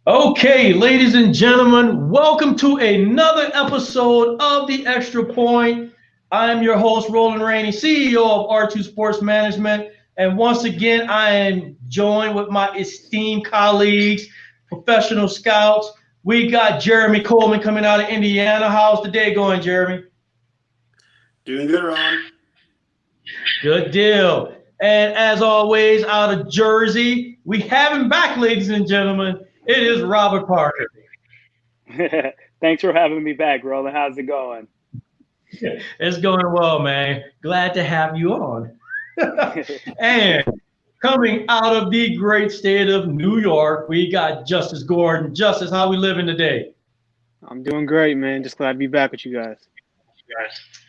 Okay, ladies and gentlemen, welcome to another episode of The Extra Point. I am your host, Roland Rainey, CEO of R2 Sports Management. And once again, I am joined with my esteemed colleagues, professional scouts. We got Jeremy Coleman coming out of Indiana. How's the day going, Jeremy? Doing good, Ron. Good deal. And as always, out of Jersey, we have him back, ladies and gentlemen. It is Robert Parker. Thanks for having me back, Roland. How's it going? It's going well, man. Glad to have you on. And coming out of the great state of New York, we got Justice Gordon. Justice, how we living today? I'm doing great, man. Just glad to be back with you guys.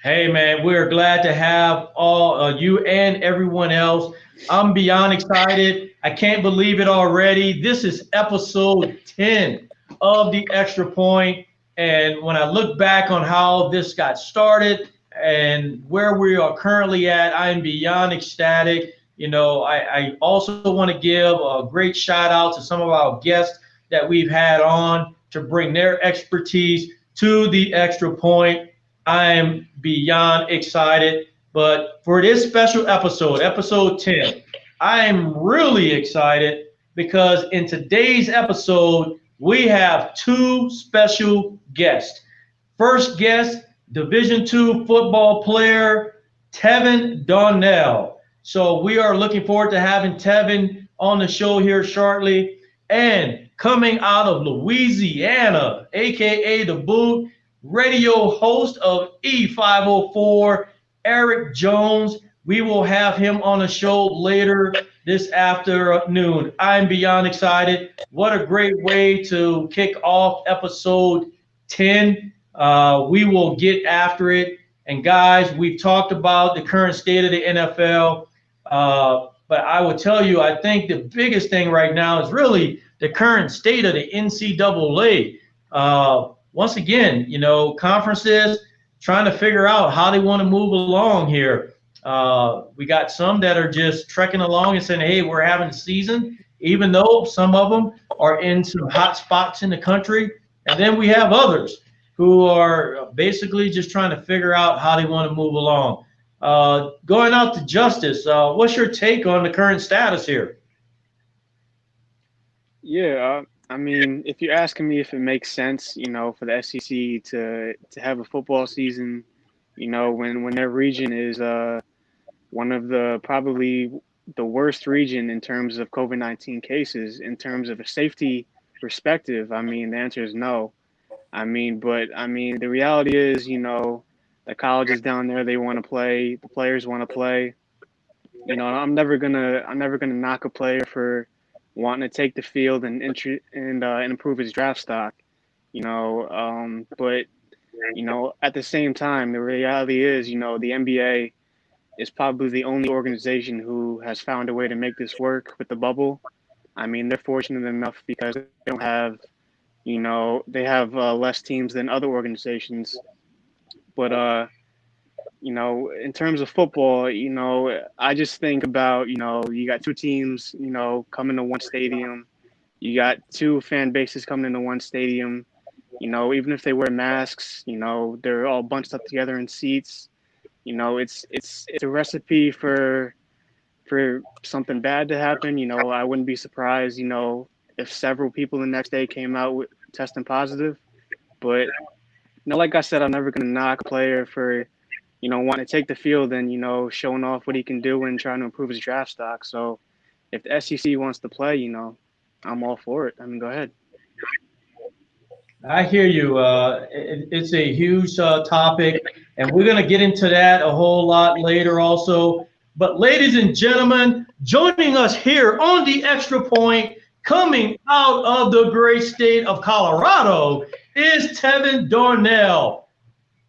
Hey, man, we're glad to have all you and everyone else. I'm beyond excited. I can't believe it already. This is episode 10 of The Extra Point. And when I look back on how this got started and where we are currently at, I am beyond ecstatic. You know, I also want to give a great shout out to some of our guests that we've had on to bring their expertise to The Extra Point. I am beyond excited. But for this special episode, episode 10, I am really excited because in today's episode, we have two special guests. First guest, Division II football player, Tevin Darnell. So we are looking forward to having Tevin on the show here shortly. And coming out of Louisiana, aka The Boot, radio host of E504, Eric Jones. We will have him on the show later this afternoon. I'm beyond excited. What a great way to kick off episode 10. We will get after it. And guys, we've talked about the current state of the NFL. But I will tell you, I think the biggest thing right now is really the current state of the NCAA. Once again, you know, conferences trying to figure out how they want to move along here. We got some that are just trekking along and saying, hey, we're having a season, even though some of them are in some hot spots in the country. And then we have others who are basically just trying to figure out how they want to move along. Going out to Justice, what's your take on the current status here? Yeah, I mean, if you're asking me if it makes sense, you know, for the SEC to have a football season, you know, when their region is one of the probably the worst region in terms of COVID-19 cases, in terms of a safety perspective, I mean, the answer is no. The reality is, you know, the colleges down there, they want to play, the players want to play. You know, I'm never gonna knock a player for wanting to take the field and improve his draft stock, you know. But you know, at the same time, the reality is, you know, the NBA is probably the only organization who has found a way to make this work with the bubble. I mean, they're fortunate enough because they don't have, you know, they have less teams than other organizations. But you know, in terms of football, you know, I just think about, you know, you got two teams, you know, coming to one stadium. You got two fan bases coming into one stadium. You know, even if they wear masks, you know, they're all bunched up together in seats. You know, it's a recipe for something bad to happen. You know, I wouldn't be surprised, you know, if several people the next day came out with testing positive. But, you know, like I said, I'm never going to knock a player for, you know, wanting to take the field and, you know, showing off what he can do and trying to improve his draft stock. So if the SEC wants to play, you know, I'm all for it. I mean, go ahead. I hear you. It's a huge topic, and we're going to get into that a whole lot later also. But ladies and gentlemen, joining us here on The Extra Point, coming out of the great state of Colorado, is Tevin Darnell.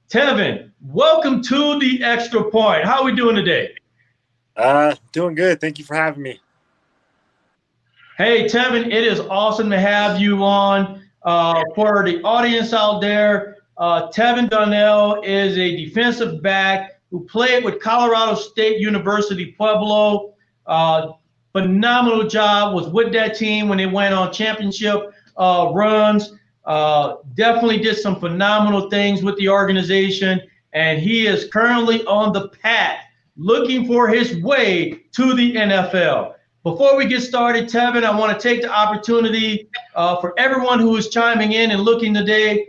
Tevin, welcome to The Extra Point. How are we doing today? Doing good. Thank you for having me. Hey, Tevin, it is awesome to have you on. For the audience out there, Tevin Darnell is a defensive back who played with Colorado State University Pueblo. Phenomenal job, was with that team when they went on championship runs. Definitely did some phenomenal things with the organization, and he is currently on the path looking for his way to the NFL. Before we get started, Tevin, I want to take the opportunity for everyone who is chiming in and looking today.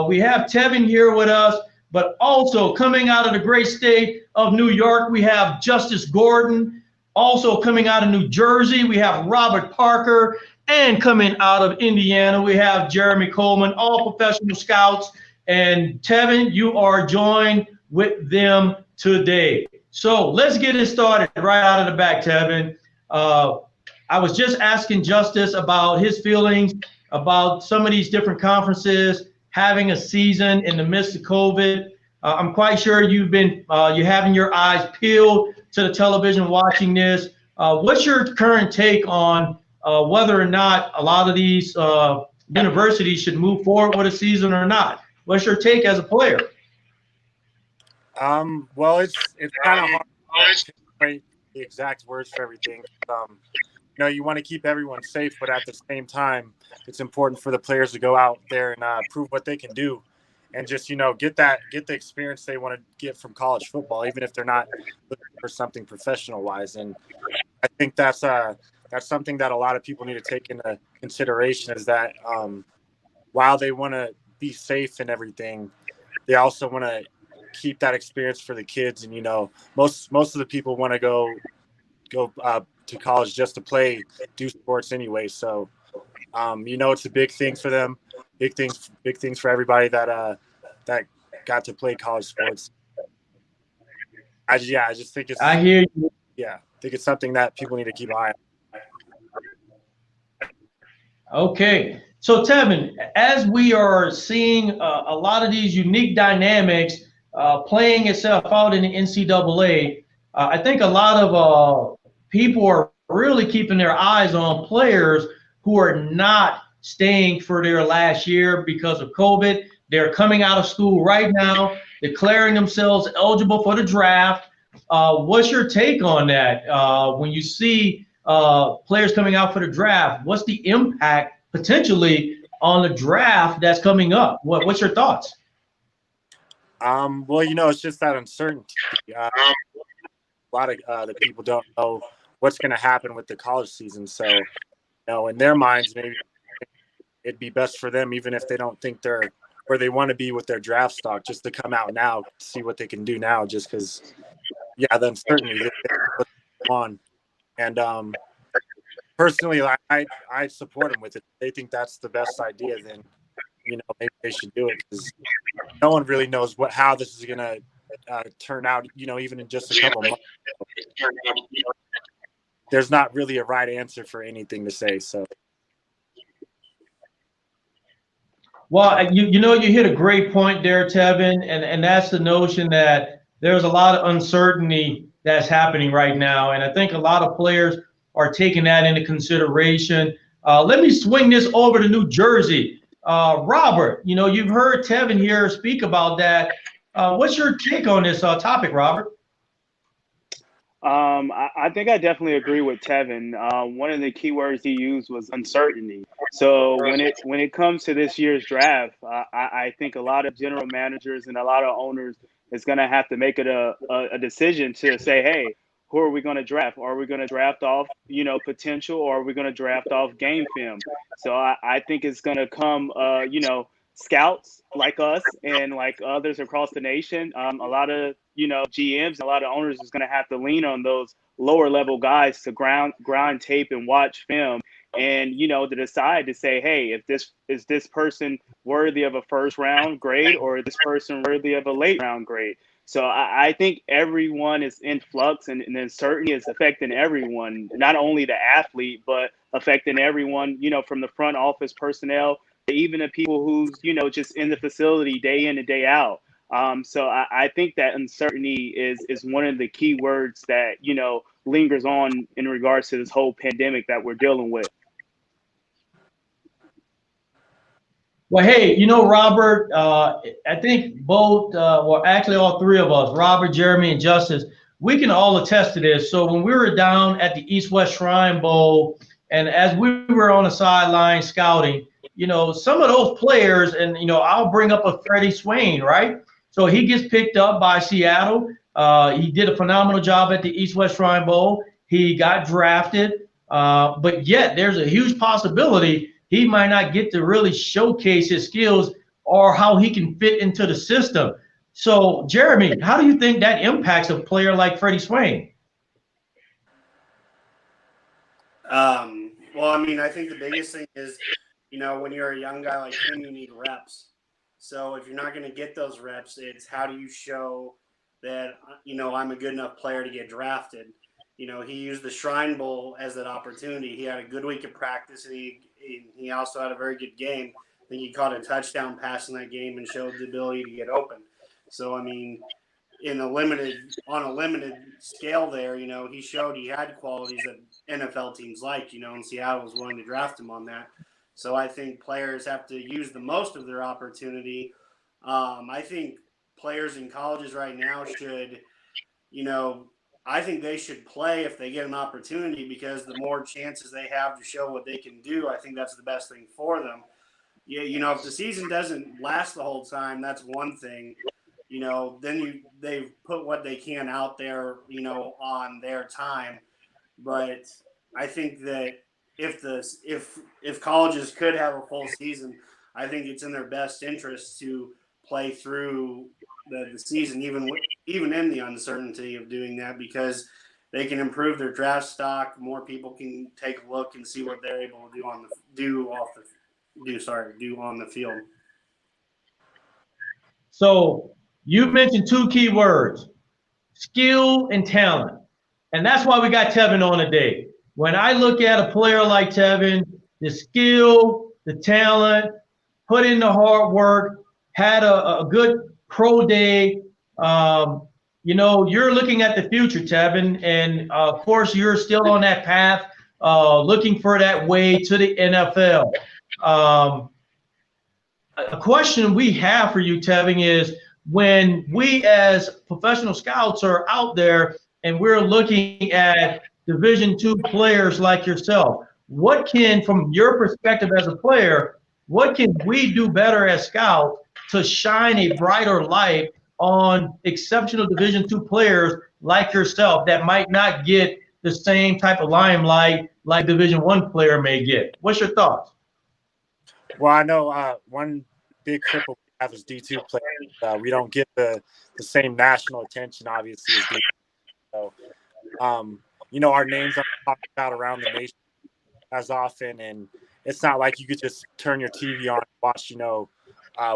We have Tevin here with us, but also coming out of the great state of New York, we have Justice Gordon. Also coming out of New Jersey, we have Robert Parker. And coming out of Indiana, we have Jeremy Coleman, all professional scouts. And Tevin, you are joined with them today. So let's get it started right out of the back, Tevin. I was just asking Justice about his feelings about some of these different conferences having a season in the midst of COVID. I'm quite sure you're having your eyes peeled to the television watching this. What's your current take on whether or not a lot of these universities should move forward with a season or not? What's your take as a player? Well, it's kind of hard to create the exact words for everything. You want to keep everyone safe, but at the same time, it's important for the players to go out there and prove what they can do, and just get the experience they want to get from college football, even if they're not looking for something professional wise. And I think that's something that a lot of people need to take into consideration, is that while they want to be safe and everything, they also want to keep that experience for the kids. And most of the people want to go to college just to do sports anyway. So it's a big thing for them, big things for everybody that got to play college sports. I just think it's. I hear you. Yeah, I think it's something that people need to keep an eye on. Okay, so Tevin, as we are seeing a lot of these unique dynamics playing itself out in the NCAA, I think a lot of people are really keeping their eyes on players who are not staying for their last year because of COVID. They're coming out of school right now, declaring themselves eligible for the draft. What's your take on that? When you see players coming out for the draft, what's the impact potentially on the draft that's coming up? What's your thoughts? Well, it's just that uncertainty. A lot of the people don't know what's going to happen with the college season. So, in their minds, maybe it'd be best for them, even if they don't think they're where they want to be with their draft stock, just to come out now, see what they can do now, just because, the uncertainty on. And personally, I support them with it. They think that's the best idea, then, maybe they should do it, because no one really knows how this is going to turn out, even in just a couple months. There's not really a right answer for anything to say. So, well, you hit a great point there, Tevin, and that's the notion that there's a lot of uncertainty that's happening right now, and I think a lot of players are taking that into consideration. Let me swing this over to New Jersey. Robert, you've heard Tevin here speak about that. What's your take on this topic, Robert? I think I definitely agree with Tevin. One of the key words he used was uncertainty. So when it comes to this year's draft, I think a lot of general managers and a lot of owners is going to have to make it a decision to say, hey, who are we going to draft? Are we going to draft off, potential, or are we going to draft off game film? So I think it's going to come, scouts like us and like others across the nation. A lot of, GMs, a lot of owners is going to have to lean on those lower level guys to grind tape and watch film and, to decide to say, hey, if this person worthy of a first round grade or this person worthy of a late round grade. So I think everyone is in flux, and uncertainty is affecting everyone, not only the athlete, but affecting everyone, from the front office personnel, even the people who's, just in the facility day in and day out. So I think that uncertainty is one of the key words that, lingers on in regards to this whole pandemic that we're dealing with. Well, hey, Robert, I think both, actually all three of us, Robert, Jeremy, and Justice, we can all attest to this. So when we were down at the East-West Shrine Bowl, and as we were on the sideline scouting, some of those players, and, I'll bring up a Freddie Swain, right? So he gets picked up by Seattle. He did a phenomenal job at the East-West Shrine Bowl. He got drafted, but yet there's a huge possibility he might not get to really showcase his skills or how he can fit into the system. So, Jeremy, how do you think that impacts a player like Freddie Swain? Well, I mean, I think the biggest thing is, when you're a young guy like him, you need reps. So if you're not going to get those reps, it's how do you show that, I'm a good enough player to get drafted. He used the Shrine Bowl as that opportunity. He had a good week of practice, and he also had a very good game. I think he caught a touchdown pass in that game and showed the ability to get open. So, I mean, on a limited scale there, he showed he had qualities that NFL teams like, and Seattle was willing to draft him on that. So I think players have to use the most of their opportunity. I think players in colleges right now should, I think they should play if they get an opportunity, because the more chances they have to show what they can do, I think that's the best thing for them. Yeah, if the season doesn't last the whole time, that's one thing. Then they've put what they can out there, on their time. But I think that if colleges could have a full season, I think it's in their best interest to play through the season, even in the uncertainty of doing that, because they can improve their draft stock. More people can take a look and see what they're able to do on the field. So you mentioned two key words: skill and talent. And that's why we got Tevin on today. When I look at a player like Tevin, the skill, the talent, put in the hard work, had a good pro day. You're looking at the future, Tevin, and of course you're still on that path, looking for that way to the NFL. A question we have for you, Tevin, is when we as professional scouts are out there and we're looking at Division II players like yourself, from your perspective as a player, what can we do better as scouts to shine a brighter light on exceptional Division II players like yourself that might not get the same type of limelight like Division I player may get? What's your thoughts? Well, I know one big cripple we have is D2 players. We don't get the same national attention, obviously, as D2. So, our names are talked about around the nation as often, and it's not like you could just turn your TV on and watch,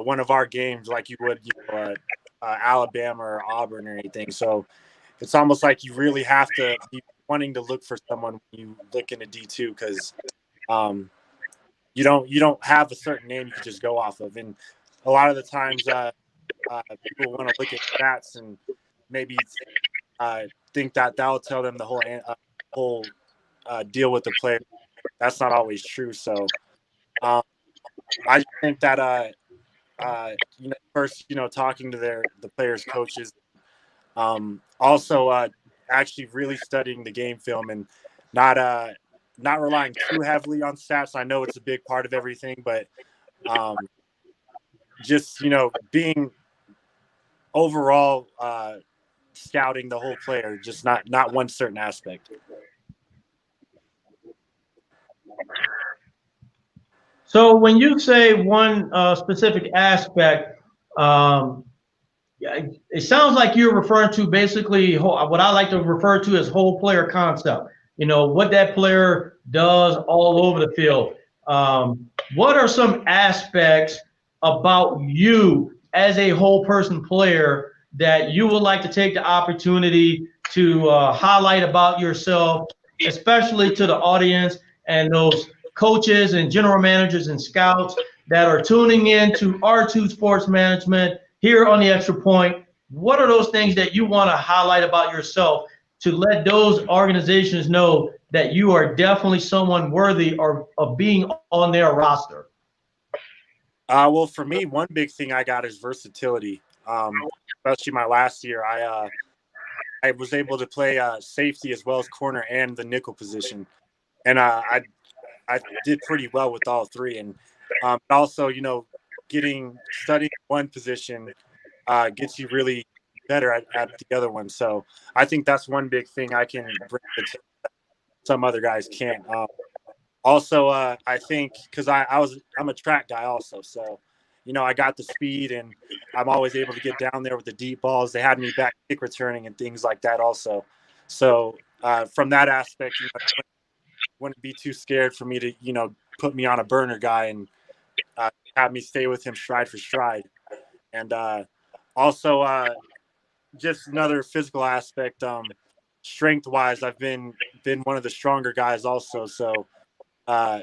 one of our games like you would, Alabama or Auburn or anything. So it's almost like you really have to be wanting to look for someone when you look into D2, because you don't have a certain name you can just go off of. And a lot of the times people want to look at stats and maybe think that'll tell them the whole deal with the player. That's not always true. So I think that first, talking to the players' coaches, also actually really studying the game film and not relying too heavily on stats. I know it's a big part of everything, but just being overall scouting the whole player, just not one certain aspect. So when you say one specific aspect, it sounds like you're referring to basically what I like to refer to as whole player concept. What that player does all over the field. What are some aspects about you as a whole person player that you would like to take the opportunity to highlight about yourself, especially to the audience and those coaches and general managers and scouts that are tuning in to R2 Sports Management here on the Extra Point? What are those things that you want to highlight about yourself to let those organizations know that you are definitely someone worthy of being on their roster? Well, for me, one big thing I got is versatility. Especially my last year, I was able to play safety as well as corner and the nickel position, and I did pretty well with all three. And But also, studying one position gets you really better at the other one. So I think that's one big thing I can bring to that some other guys can't. Also, I think because I'm a track guy also, so I got the speed and I'm always able to get down there with the deep balls. They had me back kick returning and things like that also. So from that aspect, wouldn't be too scared for me to put me on a burner guy and have me stay with him stride for stride. And also just another physical aspect, strength wise, I've been one of the stronger guys also. So I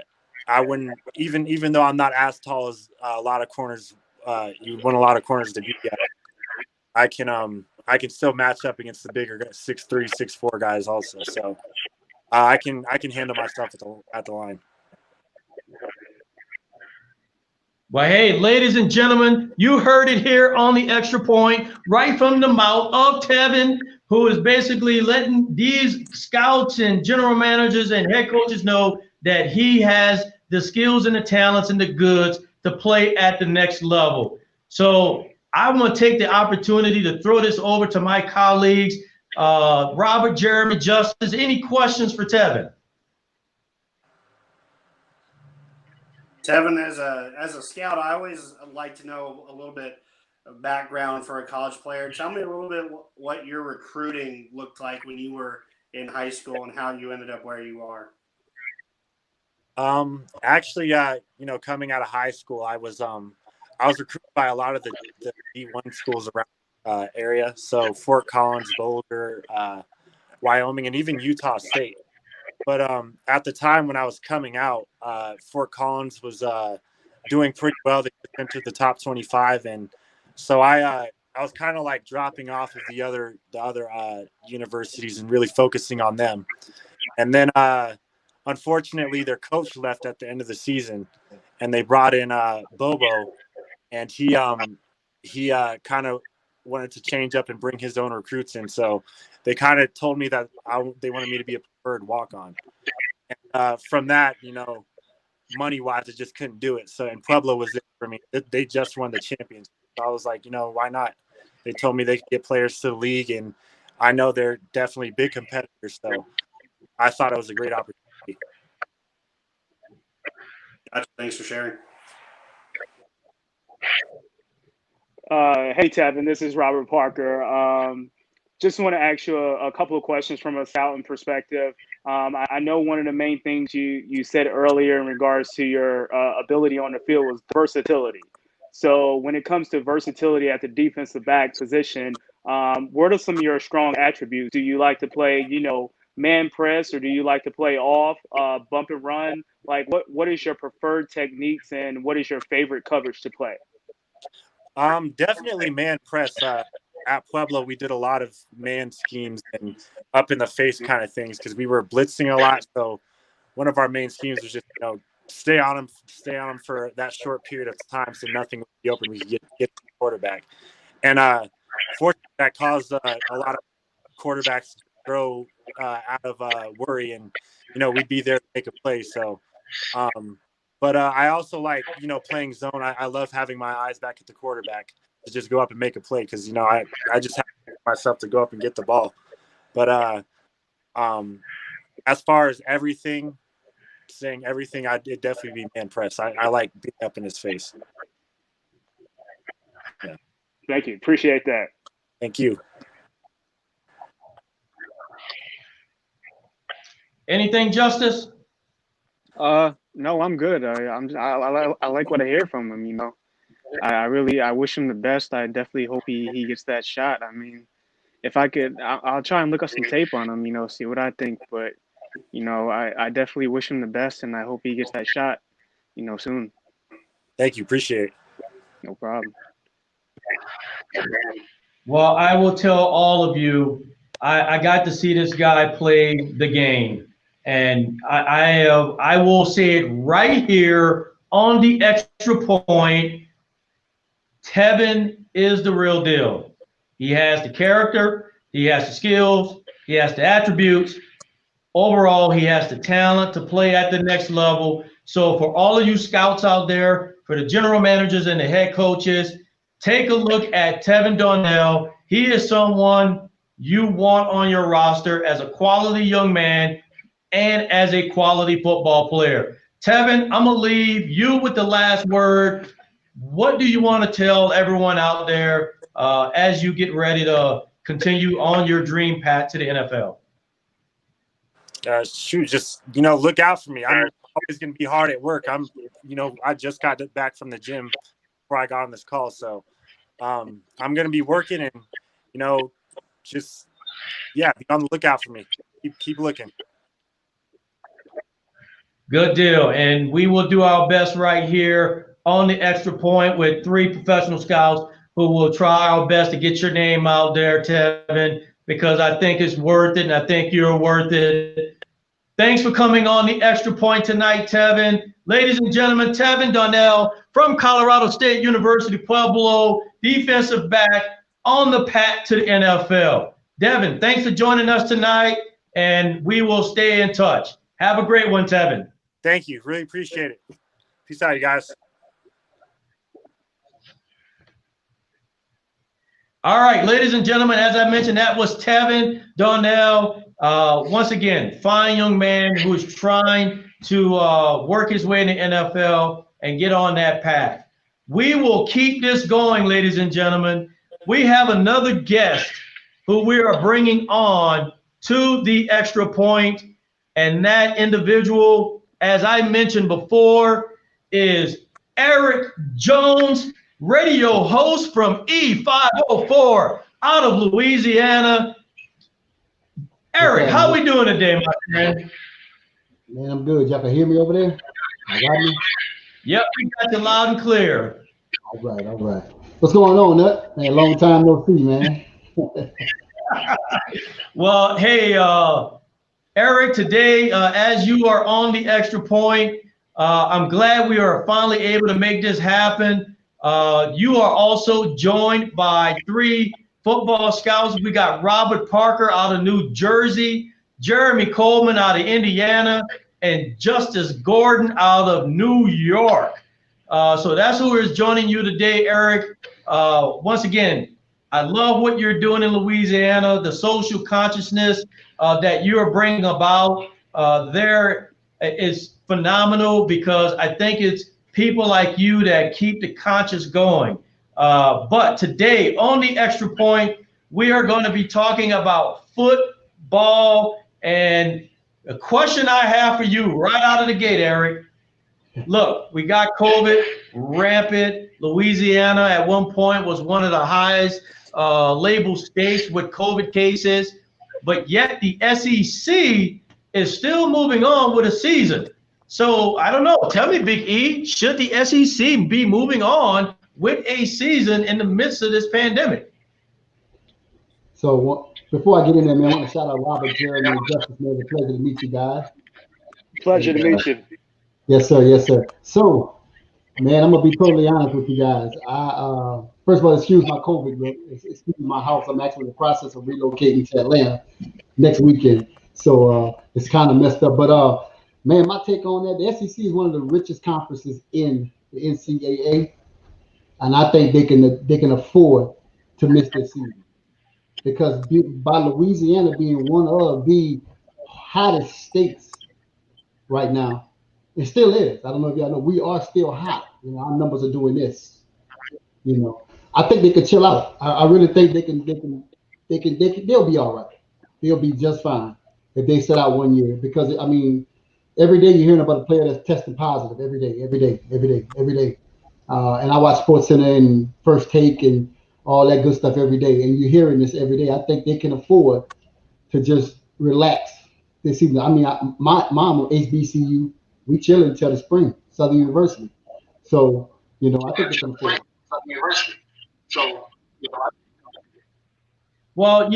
wouldn't even though I'm not as tall as a lot of corners, you want a lot of corners to be at. I can still match up against the bigger 6'3", 6'4" guys also. So I can handle myself at the line. Well, hey, ladies and gentlemen, you heard it here on the Extra Point, right from the mouth of Tevin, who is basically letting these scouts and general managers and head coaches know that he has the skills and the talents and the goods to play at the next level. So I want to take the opportunity to throw this over to my colleagues, Robert, Jeremy, Justice. Any questions for Tevin? Tevin, as a scout, I always like to know a little bit of background for a college player. Tell me a little bit what your recruiting looked like when you were in high school and how you ended up where you are. Actually, coming out of high school, I was recruited by a lot of the D1 schools around area. So Fort Collins, Boulder, Wyoming, and even Utah State. But at the time when I was coming out, Fort Collins was doing pretty well. They entered the top 25, and so I was kind of like dropping off of the other universities and really focusing on them. And then unfortunately, their coach left at the end of the season, and they brought in Bobo, and he kind of wanted to change up and bring his own recruits in. So they kind of told me that they wanted me to be a preferred walk-on. And from that, money-wise, I just couldn't do it. So, and Pueblo was it for me. They just won the championship. So I was like, why not? They told me they could get players to the league, and I know they're definitely big competitors. So I thought it was a great opportunity. Gotcha. Thanks for sharing. Hey, Tevin, this is Robert Parker. Just want to ask you a couple of questions from a scouting perspective. I know one of the main things you said earlier in regards to your ability on the field was versatility. So when it comes to versatility at the defensive back position, what are some of your strong attributes? Do you like to play, man press, or do you like to play off, bump and run? Like what is your preferred techniques, and what is your favorite coverage to play? Definitely man press. At Pueblo, we did a lot of man schemes and up in the face kind of things because we were blitzing a lot. So one of our main schemes was just, stay on them for that short period of time so nothing would be open. We could get the quarterback. And fortunately, that caused a lot of quarterbacks to throw out of worry, and, we'd be there to make a play. So, but I also like, playing zone. I love having my eyes back at the quarterback to just go up and make a play because, I just have myself to go up and get the ball. But as far as everything, it'd definitely be man press. I like being up in his face. Yeah. Thank you. Appreciate that. Thank you. Anything, Justice? No, I'm good. I like what I hear from him. I wish him the best. I definitely hope he gets that shot. I mean, if I could, I'll try and look up some tape on him, see what I think. But, I definitely wish him the best, and I hope he gets that shot, soon. Thank you. Appreciate it. No problem. Well, I will tell all of you, I got to see this guy play the game. And I will say it right here on the Extra Point. Tevin is the real deal. He has the character, he has the skills, he has the attributes. Overall, he has the talent to play at the next level. So for all of you scouts out there, for the general managers and the head coaches, take a look at Tevin Darnell. He is someone you want on your roster as a quality young man and as a quality football player. Tevin, I'm going to leave you with the last word. What do you want to tell everyone out there as you get ready to continue on your dream path to the NFL? Just, look out for me. I'm always going to be hard at work. I just got back from the gym before I got on this call. So I'm going to be working and, just, be on the lookout for me. Keep looking. Good deal. And we will do our best right here on the Extra Point with 3 professional scouts who will try our best to get your name out there, Tevin, because I think it's worth it and I think you're worth it. Thanks for coming on the Extra Point tonight, Tevin. Ladies and gentlemen, Tevin Darnell from Colorado State University, Pueblo, defensive back on the path to the NFL. Devin, thanks for joining us tonight, and we will stay in touch. Have a great one, Tevin. Thank you. Really appreciate it. Peace out, you guys. All right, ladies and gentlemen, as I mentioned, that was Tevin Darnell. Once again, fine young man who is trying to work his way in the NFL and get on that path. We will keep this going, ladies and gentlemen. We have another guest who we are bringing on to the Extra Point, and that individual, as I mentioned before, is Eric Jones, radio host from E504 out of Louisiana. Eric, Okay, how we doing today, my friend? Man, I'm good. Y'all can hear me over there? I got me? Yep, we got you loud and clear. All right. What's going on, Nut? Man, long time no see, man. Well, hey, Eric, today, as you are on the Extra Point, I'm glad we are finally able to make this happen. You are also joined by 3 football scouts. We got Robert Parker out of New Jersey, Jeremy Coleman out of Indiana, and Justice Gordon out of New York. So that's who is joining you today, Eric. Once again, I love what you're doing in Louisiana, the social consciousness that you are bringing about there is phenomenal, because I think it's people like you that keep the conscience going. But today on the Extra Point, we are going to be talking about football. And a question I have for you right out of the gate, Eric. Look, we got COVID rampant. Louisiana at one point was one of the highest labeled states with COVID cases, but yet the SEC is still moving on with a season. So I don't know. Tell me, Big E, should the SEC be moving on with a season in the midst of this pandemic? So before I get in there, man, I want to shout out Robert, Jeremy, and Justice. Man, it's a pleasure to meet you guys. Pleasure to meet you. Yes, sir. So, man, I'm gonna be totally honest with you guys. I first of all, excuse my COVID, but excuse my house. I'm actually in the process of relocating to Atlanta next weekend, so it's kind of messed up. But man, my take on that: the SEC is one of the richest conferences in the NCAA, and I think they can afford to miss this season, because by Louisiana being one of the hottest states right now. It still is. I don't know if y'all know, we are still hot. Our numbers are doing this. I think they could chill out. I really think they'll be all right. They'll be just fine if they sit out 1 year, because I mean, every day you're hearing about a player that's testing positive every day. And I watch SportsCenter and First Take and all that good stuff every day, and you're hearing this every day. I think they can afford to just relax this season. I mean, my mom was HBCU. We chill until the spring, Southern University. So, I think they can afford it. Southern University. So, Well,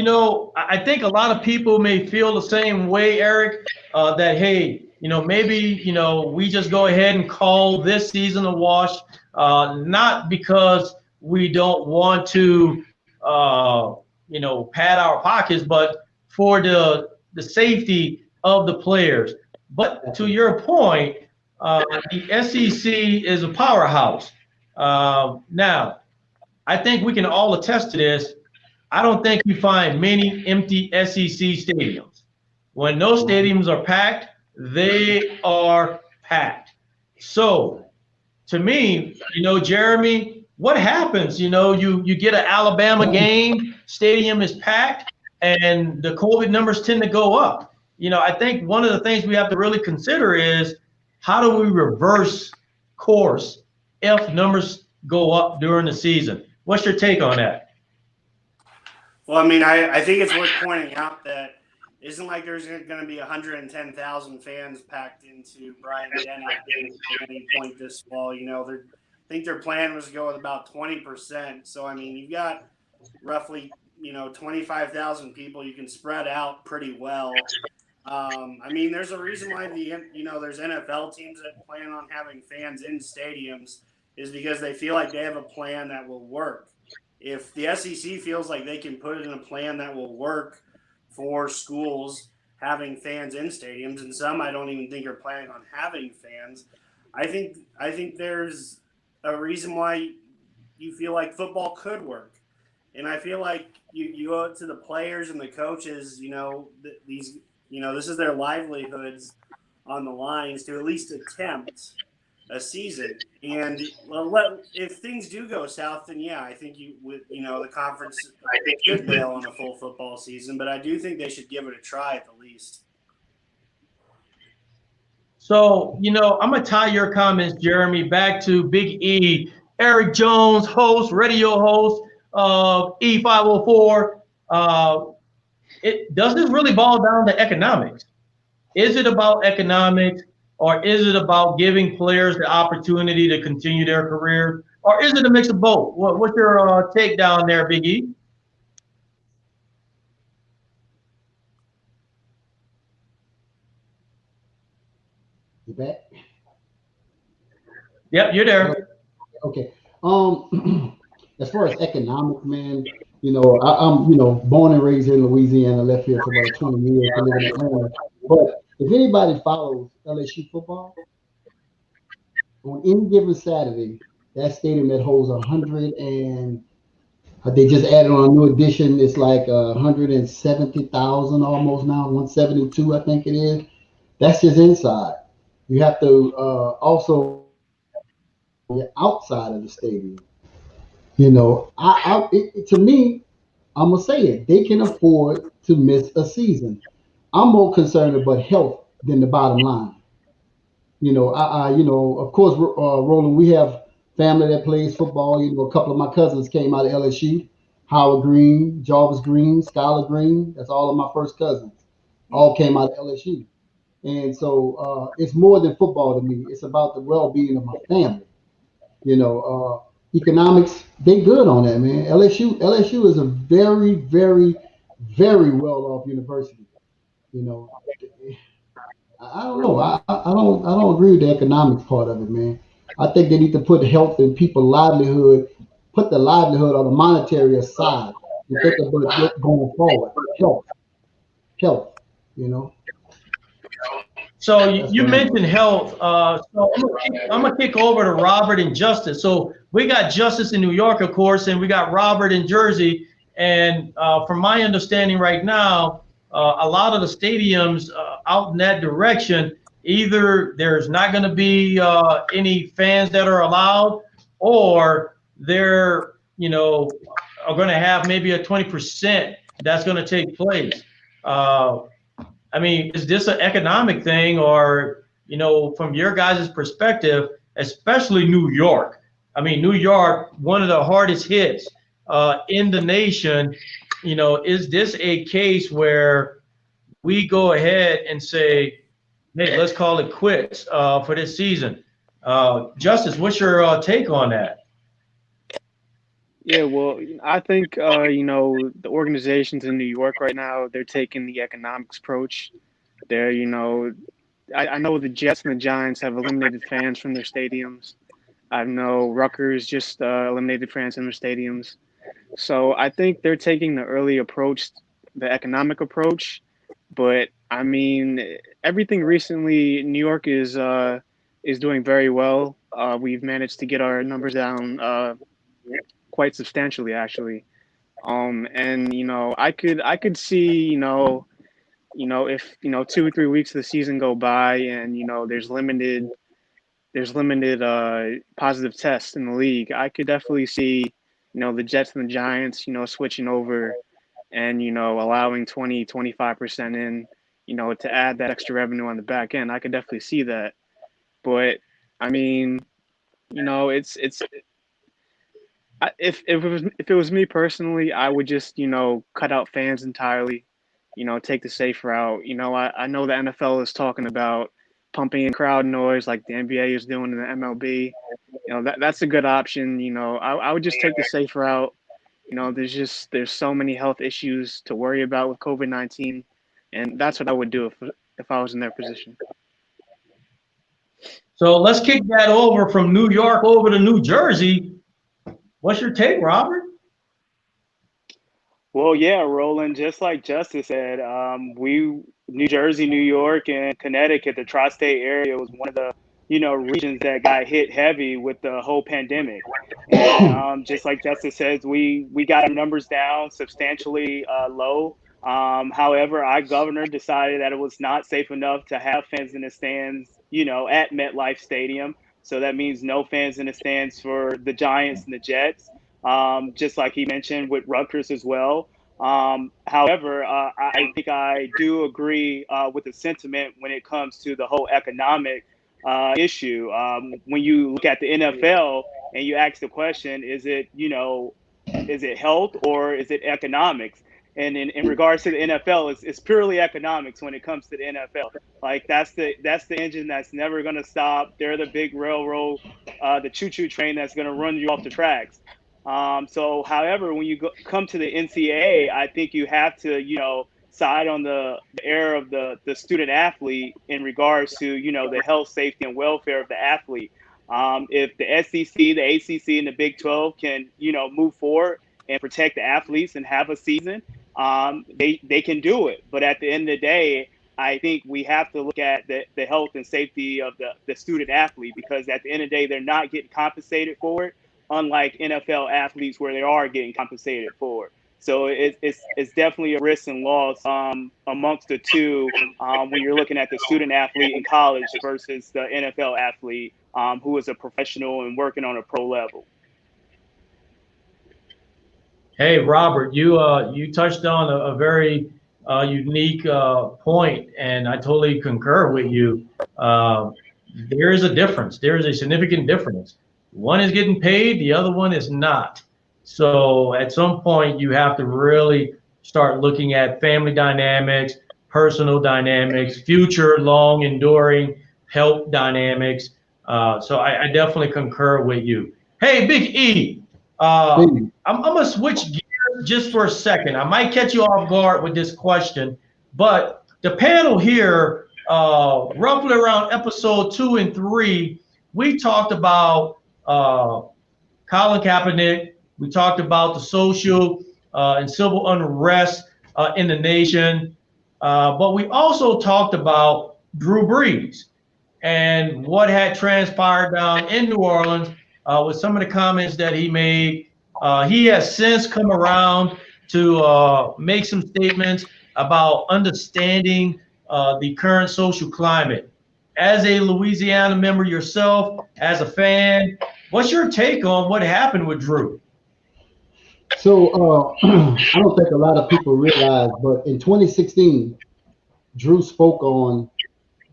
I think a lot of people may feel the same way, Eric, that, hey, maybe, we just go ahead and call this season a wash, not because we don't want to, pad our pockets, but for the safety of the players. But to your point, the SEC is a powerhouse. Now, I think we can all attest to this. I don't think you find many empty SEC stadiums. When those stadiums are packed, they are packed. So, to me, Jeremy, what happens? You get an Alabama game, stadium is packed, and the COVID numbers tend to go up. I think one of the things we have to really consider is how do we reverse course if numbers go up during the season? What's your take on that? Well, I mean, I think it's worth pointing out that it isn't like there's going to be 110,000 fans packed into Bryant-Denny at any point this fall. I think their plan was to go with about 20%. So, I mean, you've got roughly, 25,000 people. You can spread out pretty well. I mean, there's a reason why there's NFL teams that plan on having fans in stadiums is because they feel like they have a plan that will work. If the SEC feels like they can put it in a plan that will work for schools having fans in stadiums, and some I don't even think are planning on having fans, I think there's a reason why you feel like football could work. And I feel like you owe it to the players and the coaches, this is their livelihoods on the lines to at least attempt a season. And if things do go south, then yeah, I think the conference should bail on a full football season, but I do think they should give it a try at the least. So, I'm going to tie your comments, Jeremy, back to Big E, Eric Jones, radio host of E504. Does this really boil down to economics? Is it about economics, or is it about giving players the opportunity to continue their career, or is it a mix of both? What's your take down there, Big E? You back? Yep, you're there. Okay. As far as economics, man, I'm born and raised in Louisiana, left here for about 20 years to live in Atlanta. But if anybody follows LSU football, on any given Saturday, that stadium that holds 100 and they just added on a new addition. It's like 170,000 almost now, 172, I think it is. That's just inside. You have to also outside of the stadium. To me, I'm gonna say it. They can afford to miss a season. I'm more concerned about health than the bottom line. Of course, Roland, we have family that plays football. A couple of my cousins came out of LSU. Howard Green, Jarvis Green, Skylar Green. That's all of my first cousins. All came out of LSU. And so it's more than football to me. It's about the well-being of my family. Economics, they good on that, man. LSU is a very, very, very well-off university. I don't know. I don't agree with the economics part of it, man. I think they need to put health and people's livelihood, put the livelihood on the monetary aside and think about going forward. Health. So you mentioned health. So I'm gonna kick over to Robert and Justice. So we got Justice in New York, of course, and we got Robert in Jersey. And from my understanding right now, a lot of the stadiums out in that direction, either there's not going to be any fans that are allowed, or they're are going to have maybe a 20% that's going to take place. I mean, is this an economic thing, or from your guys' perspective, especially New York? I mean, New York, one of the hardest hits in the nation. Is this a case where we go ahead and say, hey, let's call it quits for this season? Justice, what's your take on that? Yeah, well, I think, the organizations in New York right now, they're taking the economics approach. They're, I know the Jets and the Giants have eliminated fans from their stadiums. I know Rutgers just eliminated fans from their stadiums. So I think they're taking the early approach, the economic approach. But I mean, everything recently, New York is is doing very well. We've managed to get our numbers down quite substantially, actually. And I could see, if 2 or 3 weeks of the season go by and there's limited positive tests in the league, I could definitely see, the Jets and the Giants, switching over and, allowing 25% in, to add that extra revenue on the back end. I could definitely see that. But I mean, it's if it was me personally, I would just, cut out fans entirely, take the safe route. I know the NFL is talking about pumping in crowd noise like the NBA is doing in the MLB. That's a good option. I would just take the safe route. There's so many health issues to worry about with COVID-19, and that's what I would do if I was in their position. So let's kick that over from New York over to New Jersey. What's your take, Robert? Well, yeah, Roland, just like Justice said, New Jersey, New York, and Connecticut, the tri-state area was one of the, regions that got hit heavy with the whole pandemic. And just like Justice says, we got our numbers down substantially low. However, our governor decided that it was not safe enough to have fans in the stands, at MetLife Stadium. So that means no fans in the stands for the Giants and the Jets, just like he mentioned with Rutgers as well. However, I think I do agree with the sentiment when it comes to the whole economic issue. When you look at the NFL and you ask the question, is it health or is it economics? And in regards to the NFL, it's purely economics when it comes to the NFL. Like that's the engine that's never going to stop. They're the big railroad, the choo-choo train that's going to run you off the tracks. So, however, when you come to the NCAA, I think you have to, side on the air of the student athlete in regards to, the health, safety, and welfare of the athlete. If the SEC, the ACC, and the Big 12 can, move forward and protect the athletes and have a season, they can do it. But at the end of the day, I think we have to look at the health and safety of the student athlete, because at the end of the day, they're not getting compensated for it, unlike NFL athletes where they are getting compensated for it. So it's definitely a risk and loss amongst the two when you're looking at the student athlete in college versus the NFL athlete who is a professional and working on a pro level. Hey, Robert, you touched on a very unique point, and I totally concur with you. There is a difference. There is a significant difference. One is getting paid, the other one is not. So at some point, you have to really start looking at family dynamics, personal dynamics, future long enduring health dynamics. So I definitely concur with you. Hey, Big E, I'm going to switch gears just for a second. I might catch you off guard with this question, but the panel here, roughly around episode 2 and 3, we talked about Colin Kaepernick. We talked about the social and civil unrest in the nation, but we also talked about Drew Brees and what had transpired down in New Orleans with some of the comments that he made. He has since come around to make some statements about understanding the current social climate. As a Louisiana member yourself, as a fan, what's your take on what happened with Drew? So I don't think a lot of people realize, but in 2016, Drew spoke on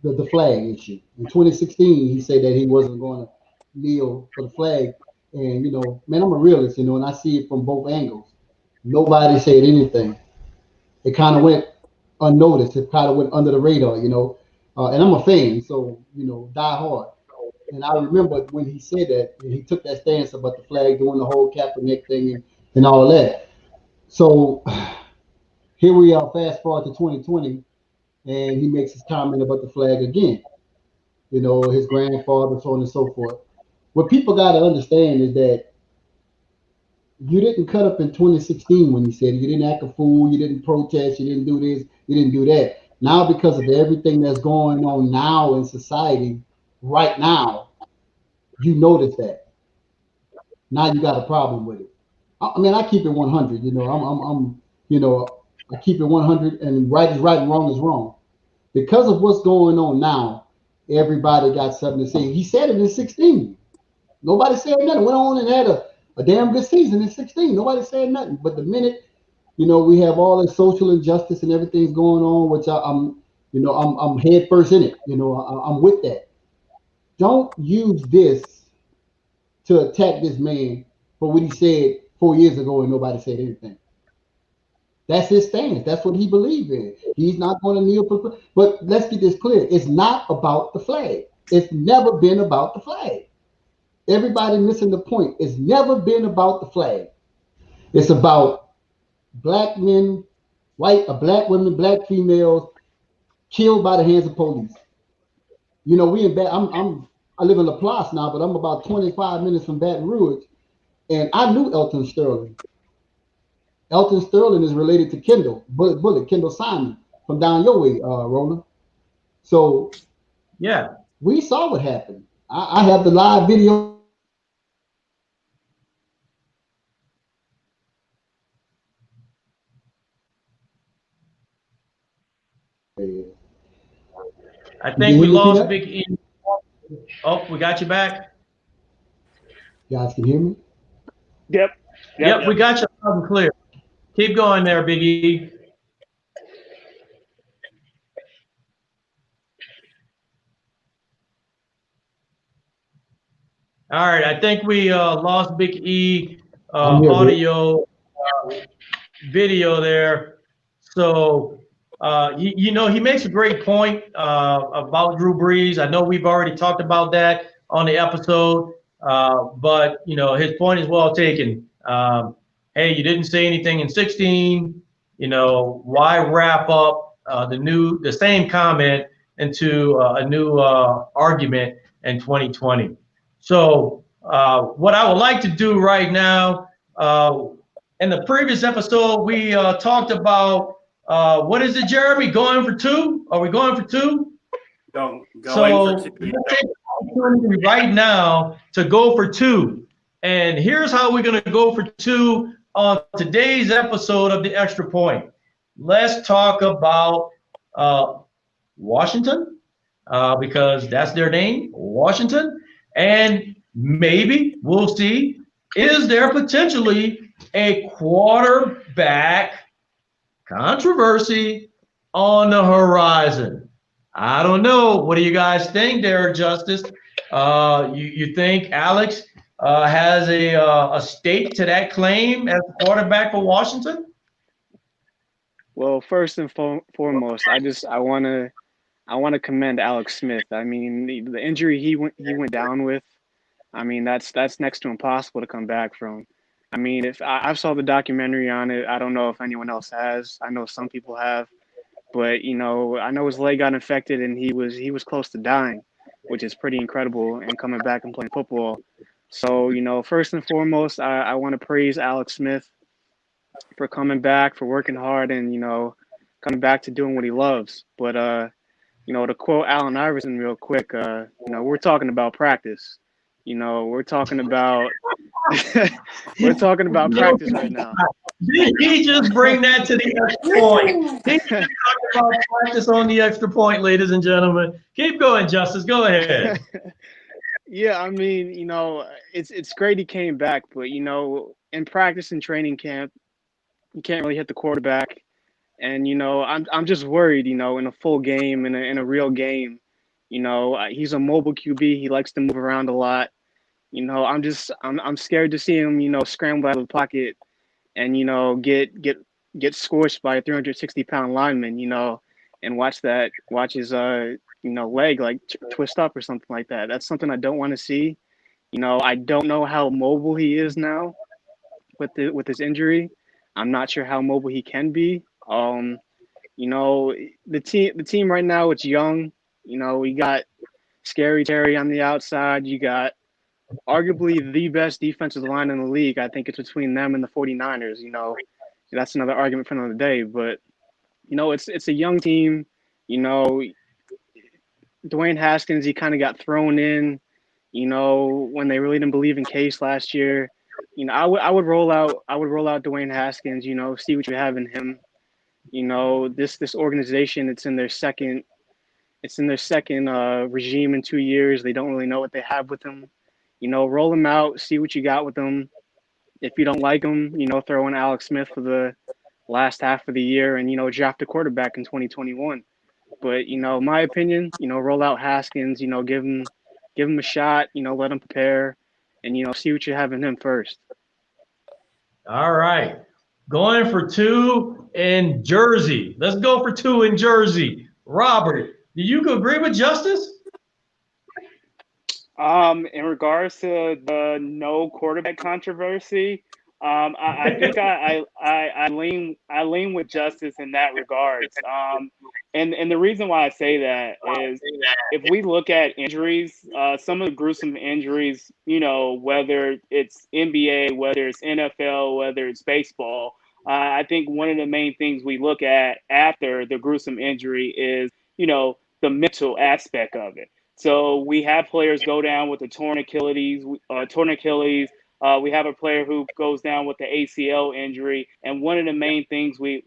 the flag issue. In 2016, he said that he wasn't going to kneel for the flag. And, man, I'm a realist, and I see it from both angles. Nobody said anything. It kind of went unnoticed. It kind of went under the radar, and I'm a fan, so, die hard. And I remember when he said that, and he took that stance about the flag, doing the whole Kaepernick thing and all that. So here we are, fast forward to 2020, and he makes his comment about the flag again. His grandfather, so on and so forth. What people got to understand is that you didn't cut up in 2016 when you said it. You didn't act a fool. You didn't protest. You didn't do this. You didn't do that. Now, because of everything that's going on now in society, right now, you notice that. Now you got a problem with it. I mean, I keep it 100. You know, I keep it 100, and right is right and wrong is wrong. Because of what's going on now, everybody got something to say. He said it in 16. Nobody said nothing. Went on and had a damn good season in 16. Nobody said nothing. But the minute, we have all this social injustice and everything's going on, which I'm head first in it. I'm with that. Don't use this to attack this man for what he said 4 years ago and nobody said anything. That's his stance. That's what he believes in. He's not going to kneel for. But let's get this clear. It's not about the flag. It's never been about the flag. Everybody missing the point. It's never been about the flag. It's about black men, black women, black females killed by the hands of police. We in I live in LaPlace now, but I'm about 25 minutes from Baton Rouge, and I knew Elton Sterling. Elton Sterling is related to Kendall Simon from down your way, Roland. So yeah, we saw what happened. I have the live video. I think we lost Big E. Oh, we got you back. You guys can hear me? Yep, we got you loud and clear. Keep going there, Big E. All right, I think we lost Big E audio, video there. So, he makes a great point about Drew Brees. I know we've already talked about that on the episode, but, his point is well taken. Hey, you didn't say anything in 16. Why wrap up the same comment into a new argument in 2020? So what I would like to do right now, in the previous episode, we talked about, what is it, Jeremy? Going for two? Are we going for two? Going so for two. Let's take the opportunity right now to go for two. And here's how we're going to go for two on today's episode of The Extra Point. Let's talk about Washington, because that's their name, Washington. And maybe we'll see, is there potentially a quarterback controversy on the horizon? I don't know. What do you guys think there, Justice? You think Alex has a stake to that claim as quarterback for Washington? Well, first and foremost, I want to commend Alex Smith. I mean, the injury he went down with, I mean, that's next to impossible to come back from. I mean, if I saw the documentary on it, I don't know if anyone else has. I know some people have, but I know his leg got infected and he was close to dying, which is pretty incredible, and coming back and playing football. So, first and foremost, I want to praise Alex Smith for coming back, for working hard, and coming back to doing what he loves. But to quote Allen Iverson real quick, we're talking about practice. We're talking about practice right now. He just bring that to the extra point. He just talking about practice on the extra point, ladies and gentlemen. Keep going, Justice. Go ahead. Yeah, I mean, it's great he came back, but in practice and training camp, you can't really hit the quarterback. And I'm just worried, in a full game, in a real game, he's a mobile QB. He likes to move around a lot. I'm scared to see him, scramble out of the pocket and get squished by a 360-pound lineman, and watch his leg like twist up or something like that. That's something I don't want to see. I don't know how mobile he is now with his injury. I'm not sure how mobile he can be. The team right now, it's young. We got Scary Terry on the outside. You got arguably the best defensive line in the league. I think it's between them and the 49ers. That's another argument for another day. But it's a young team. Dwayne Haskins, he kind of got thrown in, when they really didn't believe in Case last year. I would roll out Dwayne Haskins, see what you have in him. This organization, it's in their second regime in 2 years. They don't really know what they have with him. Roll him out, see what you got with him. If you don't like him, throw in Alex Smith for the last half of the year and, draft a quarterback in 2021. But, my opinion, roll out Haskins, give him a shot, let him prepare and, see what you have in him first. All right. Going for 2 in Jersey. Let's go for 2 in Jersey. Robert, do you agree with Justice? In regards to the no quarterback controversy, I think I lean with Justice in that regards. And the reason why I say that is if we look at injuries, some of the gruesome injuries, whether it's NBA, whether it's NFL, whether it's baseball, I think one of the main things we look at after the gruesome injury is, the mental aspect of it. So we have players go down with a torn Achilles. We have a player who goes down with the ACL injury, and one of the main things we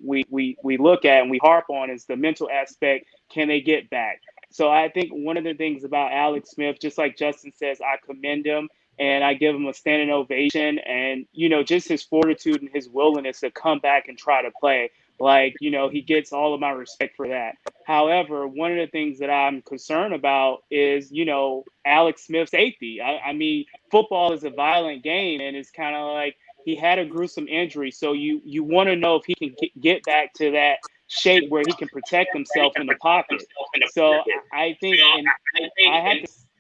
look at and we harp on is the mental aspect. Can they get back? So I think one of the things about Alex Smith, just like Justin says, I commend him and I give him a standing ovation, and just his fortitude and his willingness to come back and try to play. He gets all of my respect for that. However, one of the things that I'm concerned about is, Alex Smith's safety. I mean, football is a violent game, and it's kind of like he had a gruesome injury. So you want to know if he can get back to that shape where he can protect himself in the pocket. So I think I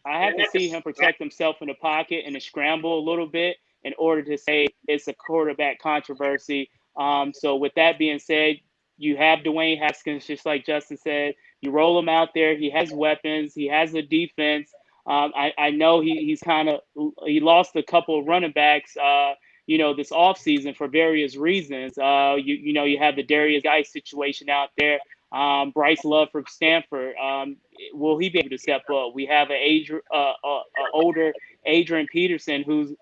had to see him protect himself in the pocket and to scramble a little bit in order to say it's a quarterback controversy. So with that being said, you have Dwayne Haskins, just like Justin said. You roll him out there. He has weapons. He has the defense. I know he lost a couple of running backs, this offseason for various reasons. You have the Darius Guice situation out there. Bryce Love from Stanford. Will he be able to step up? We have an older Adrian Peterson who's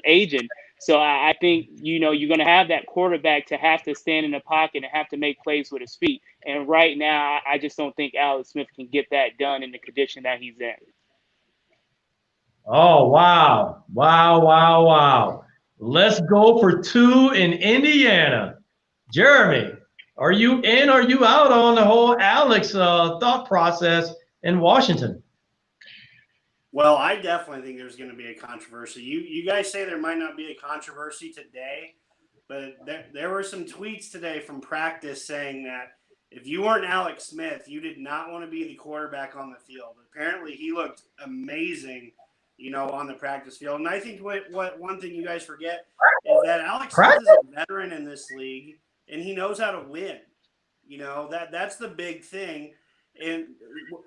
aging. So I think, you're going to have that quarterback to have to stand in the pocket and have to make plays with his feet. And right now, I just don't think Alex Smith can get that done in the condition that he's in. Oh, wow. Wow, wow, wow. Let's go for 2 in Indiana. Jeremy, are you in or are you out on the whole Alex thought process in Washington? Well, I definitely think there's going to be a controversy. You guys say there might not be a controversy today, but there were some tweets today from practice saying that if you weren't Alex Smith, you did not want to be the quarterback on the field. Apparently, he looked amazing, on the practice field. And I think what one thing you guys forget is that Alex Smith is a veteran in this league, and he knows how to win. That's the big thing. And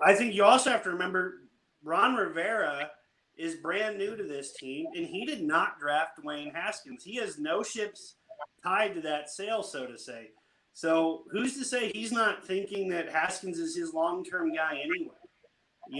I think you also have to remember Ron Rivera is brand new to this team, and he did not draft Dwayne Haskins. He has no ships tied to that sail, so to say. So who's to say he's not thinking that Haskins is his long-term guy anyway?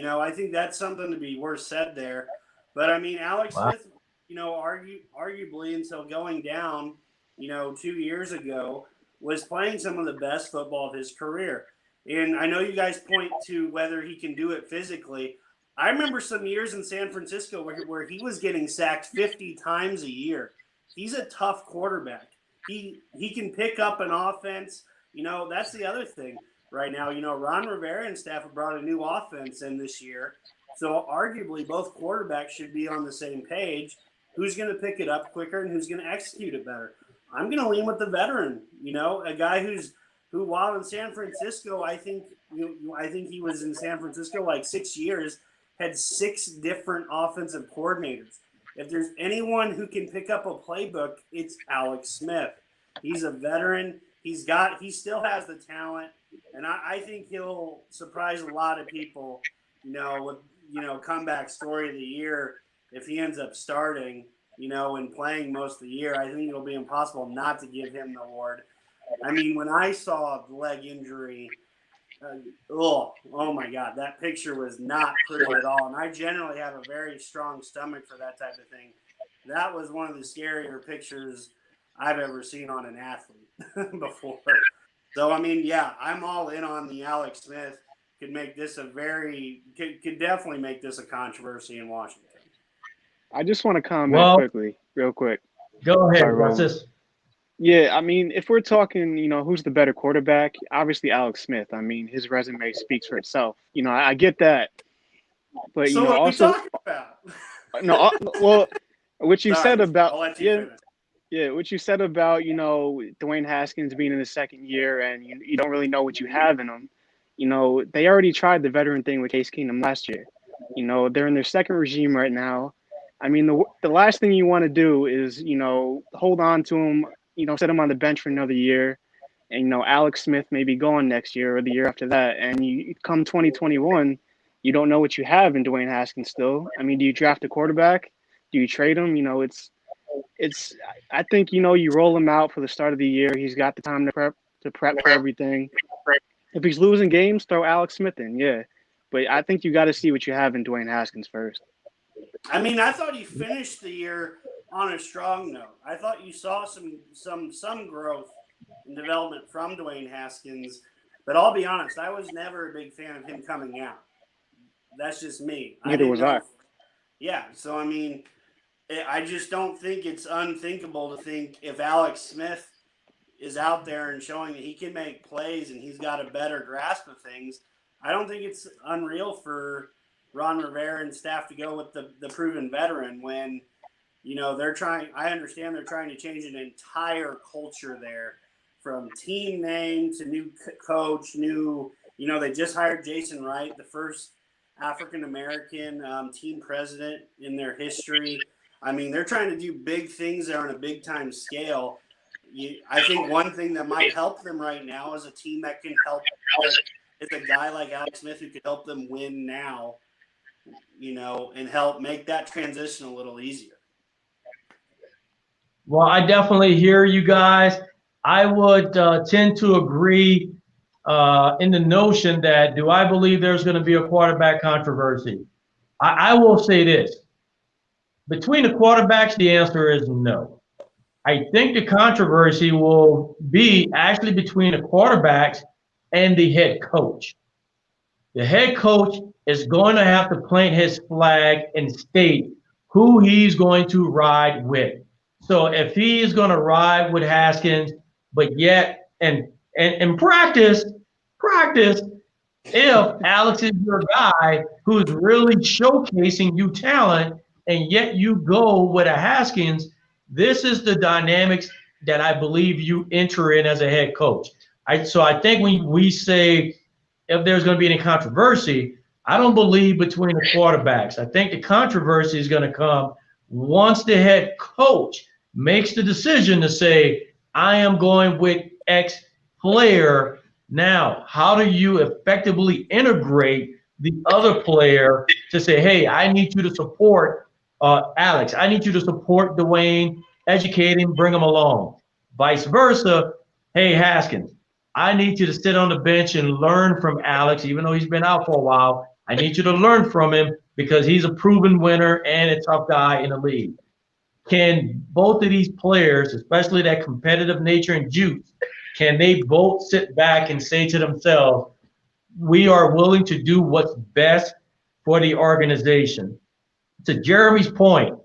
I think that's something to be worth said there. But, I mean, Alex Smith, arguably until going down, 2 years ago, was playing some of the best football of his career. And I know you guys point to whether he can do it physically. I remember some years in San Francisco where he was getting sacked 50 times a year. He's a tough quarterback. He can pick up an offense. That's the other thing right now. Ron Rivera and staff have brought a new offense in this year. So arguably both quarterbacks should be on the same page. Who's going to pick it up quicker and who's going to execute it better? I'm going to lean with the veteran, a guy who while in San Francisco, I think he was in San Francisco like 6 years, had 6 different offensive coordinators. If there's anyone who can pick up a playbook, it's Alex Smith. He's a veteran. He still has the talent, and I think he'll surprise a lot of people, with, comeback story of the year if he ends up starting, and playing most of the year. I think it'll be impossible not to give him the award. I mean, when I saw the leg injury oh my God, that picture was not pretty at all. And I generally have a very strong stomach for that type of thing. That was one of the scarier pictures I've ever seen on an athlete before. So, I mean, yeah, I'm all in on the Alex Smith. Could make this could definitely make this a controversy in Washington. I just want to comment real quick. Go ahead, Sorry, Francis. Yeah, I mean, if we're talking, who's the better quarterback, obviously Alex Smith. I mean, his resume speaks for itself. I get that. But, so what also, are we talking about? No, well, what you said about, I'll let you finish. Yeah, what you said about, Dwayne Haskins being in his second year and you don't really know what you have in him. They already tried the veteran thing with Case Keenum last year. They're in their second regime right now. I mean, the last thing you want to do is, hold on to him, set him on the bench for another year. And, Alex Smith may be gone next year or the year after that. And you come 2021, you don't know what you have in Dwayne Haskins still. I mean, do you draft a quarterback? Do you trade him? I think, you roll him out for the start of the year. He's got the time to prep for everything. If he's losing games, throw Alex Smith in, yeah. But I think you got to see what you have in Dwayne Haskins first. I mean, I thought he finished the year on a strong note. I thought you saw some growth and development from Dwayne Haskins. But I'll be honest, I was never a big fan of him coming out. That's just me. Neither was I. Yeah, so I mean, I just don't think it's unthinkable to think if Alex Smith is out there and showing that he can make plays and he's got a better grasp of things, I don't think it's unreal for Ron Rivera and staff to go with the proven veteran when, they're trying. I understand they're trying to change an entire culture there, from team name to new coach, they just hired Jason Wright, the first African-American team president in their history. I mean, they're trying to do big things there on a big-time scale. I think one thing that might help them right now is a team that can help. It's a guy like Alex Smith who could help them win now, and help make that transition a little easier. Well, I definitely hear you guys. I would tend to agree in the notion that, do I believe there's going to be a quarterback controversy? I will say this. Between the quarterbacks, the answer is no. I think the controversy will be actually between the quarterbacks and the head coach. The head coach is going to have to plant his flag and state who he's going to ride with. So if he is going to ride with Haskins, but yet and practice, if Alex is your guy who's really showcasing you talent, and yet you go with a Haskins, this is the dynamics that I believe you enter in as a head coach. So I think when we say if there's going to be any controversy, I don't believe between the quarterbacks. I think the controversy is going to come once the head coach makes the decision to say, I am going with X player. Now, how do you effectively integrate the other player to say, hey, I need you to support Alex. I need you to support Dwayne, educate him, bring him along. Vice versa. Hey, Haskins, I need you to sit on the bench and learn from Alex, even though he's been out for a while. I need you to learn from him because he's a proven winner and a tough guy in the league. Can both of these players, especially that competitive nature and juice, can they both sit back and say to themselves, we are willing to do what's best for the organization? To Jeremy's point,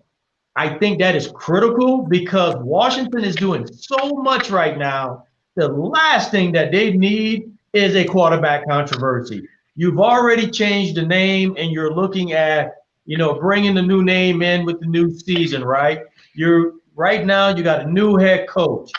I think that is critical because Washington is doing so much right now. The last thing that they need is a quarterback controversy. You've already changed the name and you're looking at, bringing the new name in with the new season, right? Right now you got a new head coach.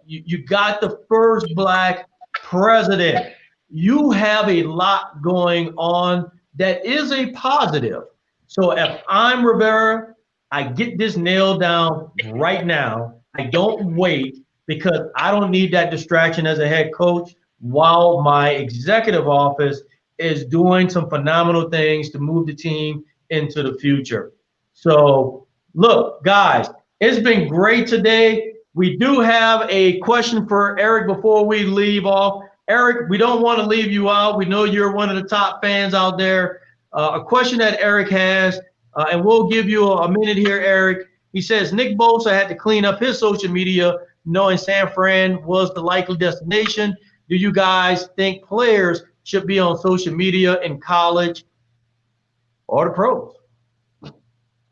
You got the first Black president. You have a lot going on that is a positive. So if I'm Rivera, I get this nailed down right now. I don't wait because I don't need that distraction as a head coach while my executive office is doing some phenomenal things to move the team into the future. So look, guys, it's been great today. We do have a question for Eric before we leave off. Eric, we don't want to leave you out. We know you're one of the top fans out there. A question that Eric has, and we'll give you a minute here, Eric. He says Nick Bosa had to clean up his social media knowing San Fran was the likely destination. Do you guys think players should be on social media in college or the pros?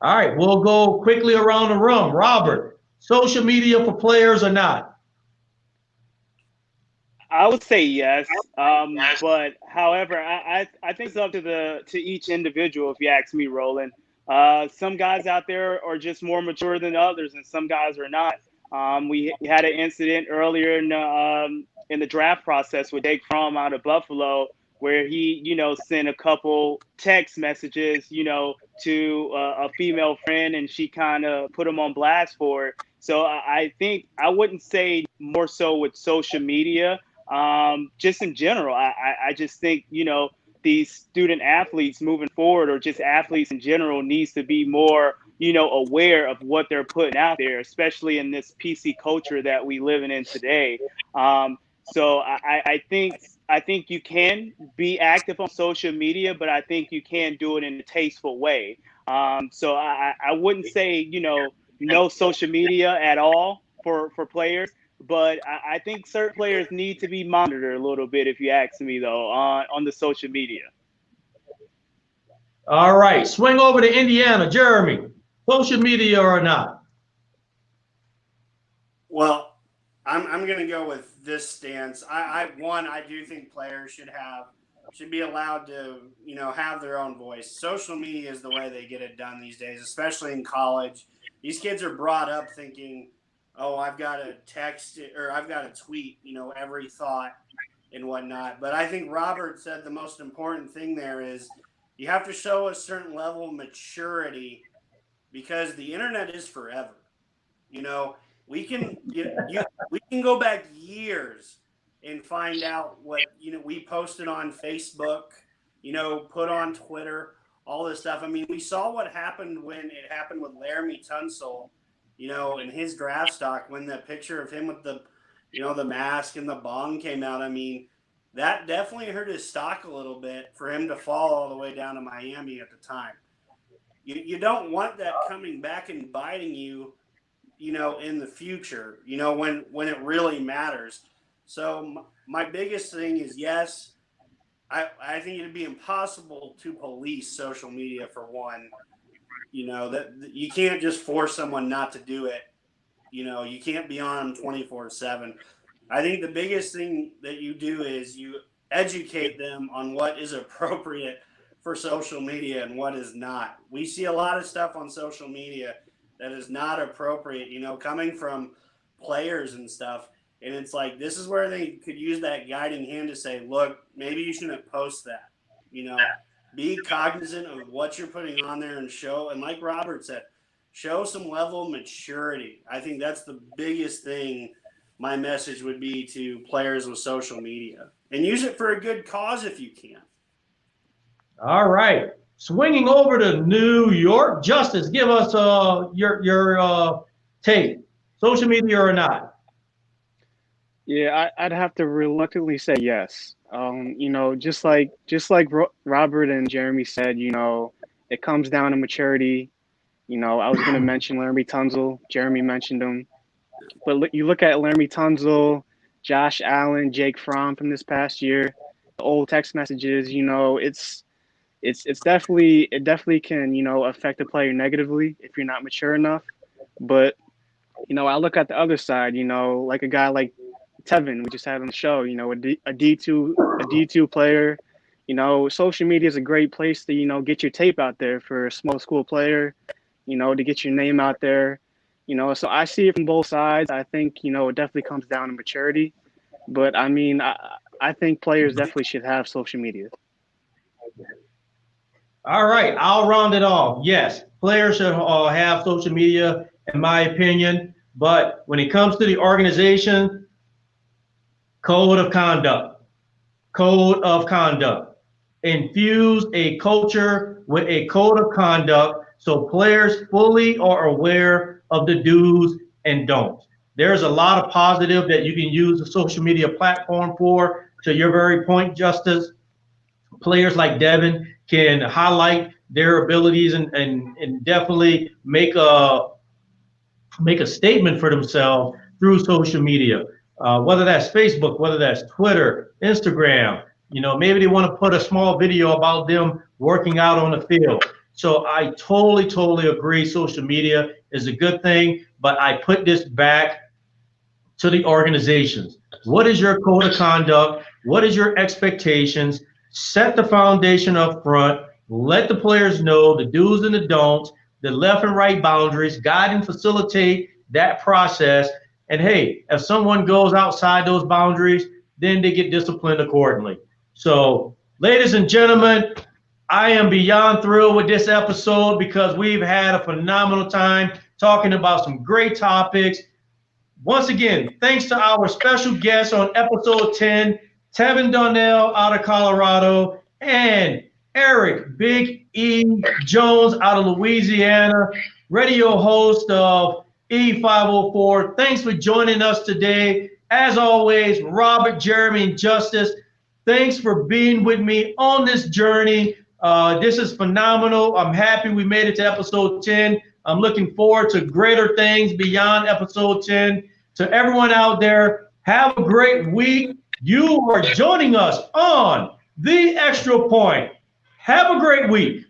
All right, we'll go quickly around the room. Robert, social media for players or not? I would say yes, but however, I think it's up to each individual. If you ask me, Roland, some guys out there are just more mature than others, and some guys are not. We had an incident earlier in the draft process with Jake Fromm out of Buffalo, where he, sent a couple text messages, to a female friend, and she kind of put him on blast for it. So I think I wouldn't say more so with social media. Just in general, I just think, these student athletes moving forward, or just athletes in general, needs to be more, aware of what they're putting out there, especially in this PC culture that we living in today. So I think you can be active on social media, but I think you can do it in a tasteful way. So I wouldn't say, no social media at all for players. But I think certain players need to be monitored a little bit, if you ask me, though, on the social media. All right, swing over to Indiana. Jeremy, social media or not? Well, I'm going to go with this stance. I do think players should be allowed to, have their own voice. Social media is the way they get it done these days, especially in college. These kids are brought up thinking, oh, I've got to text it, or I've got to tweet, every thought and whatnot. But I think Robert said the most important thing there is you have to show a certain level of maturity, because the internet is forever. We can go back years and find out what, we posted on Facebook, put on Twitter, all this stuff. I mean, we saw what happened when it happened with Laramie Tunsil, in his draft stock, when the picture of him with the, the mask and the bong came out. I mean, that definitely hurt his stock a little bit for him to fall all the way down to Miami at the time. You don't want that coming back and biting you, in the future, when it really matters. So my biggest thing is, yes, I think it'd be impossible to police social media, for one. That you can't just force someone not to do it. You can't be on them 24/7. I think the biggest thing that you do is you educate them on what is appropriate for social media and what is not. We see a lot of stuff on social media that is not appropriate, coming from players and stuff. And it's like, this is where they could use that guiding hand to say, look, maybe you shouldn't post that, Be cognizant of what you're putting on there, and show, and like Robert said, show some level of maturity. I think that's the biggest thing. My message would be to players with social media, and use it for a good cause if you can. All right, swinging over to New York, Justice, give us your take. Social media or not? Yeah, I'd have to reluctantly say yes. Just like Robert and Jeremy said, it comes down to maturity. I was going to mention Laramie Tunsil. Jeremy mentioned him. But you look at Laramie Tunsil, Josh Allen, Jake Fromm from this past year, the old text messages, it definitely can, affect a player negatively if you're not mature enough. But, I look at the other side, like a guy like Tevin, we just had on the show, a D2 player. Social media is a great place to, get your tape out there for a small school player, to get your name out there. So I see it from both sides. I think, it definitely comes down to maturity. But I mean, I think players definitely should have social media. All right, I'll round it off. Yes, players should have social media, in my opinion. But when it comes to the organization, code of conduct. Infuse a culture with a code of conduct so players fully are aware of the do's and don'ts. There's a lot of positive that you can use the social media platform for to your very point, Justice, players like Devin can highlight their abilities and definitely make a statement for themselves through social media, whether that's Facebook, whether that's Twitter, Instagram. Maybe they want to put a small video about them working out on the field. So I totally agree. Social media is a good thing, but I put this back to the organizations. What is your code of conduct? What is your expectations? Set the foundation up front. Let the players know the do's and the don'ts, the left and right boundaries, guide and facilitate that process. And hey, if someone goes outside those boundaries, then they get disciplined accordingly. So, ladies and gentlemen, I am beyond thrilled with this episode because we've had a phenomenal time talking about some great topics. Once again, thanks to our special guest on episode 10, Tevin Donnell out of Colorado, and Eric Big E Jones out of Louisiana, radio host of E504. Thanks for joining us today. As always, Robert, Jeremy, and Justice, thanks for being with me on this journey. This is phenomenal. I'm happy we made it to episode 10. I'm looking forward to greater things beyond episode 10. To everyone out there, have a great week. You are joining us on The Extra Point. Have a great week.